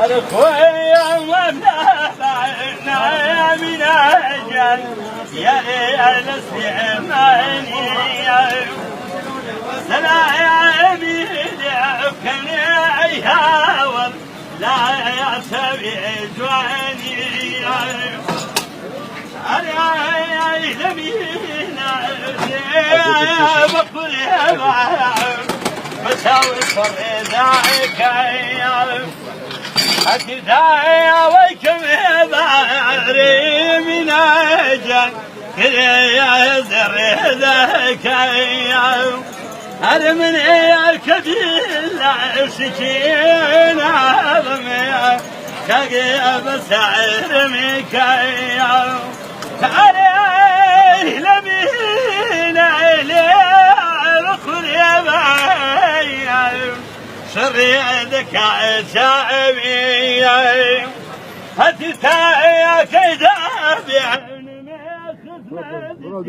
الخويا وبلابنا من أجل يا السيماني سلامي لكن يهاول لا يعتبي جواني علي لمينا بقول يا معلم مساوي فريداك يا أكدايا ويكم باري من أجل كريا زريدك يا هذا من الكبير سكين عظمي كاقي بسعر مكايا عليه لمينا إليه رخل يا بايا شريدك شعبي هتتايا كيدا بعين مخزنتي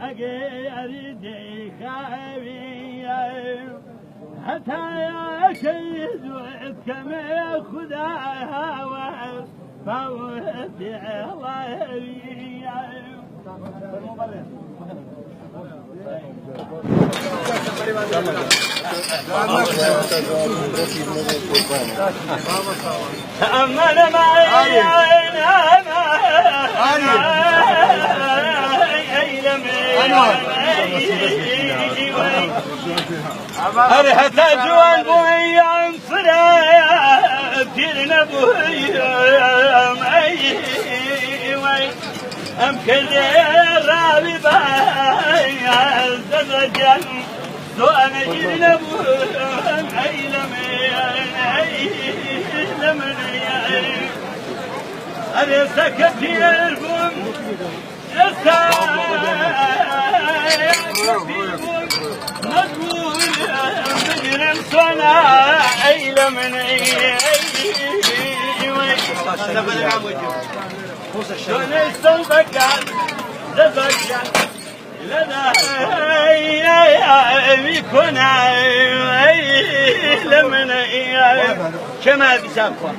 أقيدي خابي حتى يا كيد وعدك ما خداها فوتي تأمل معي أرحت أجوان بويا صرايا تيرنا بويا أمكن الرابي بايا زبجان سؤال جيرنا بويا لمن أرسك تيربون نقول مجرم صناعي لمن شون يستنبقان زبقان لنا يكون لمن كما بسابقا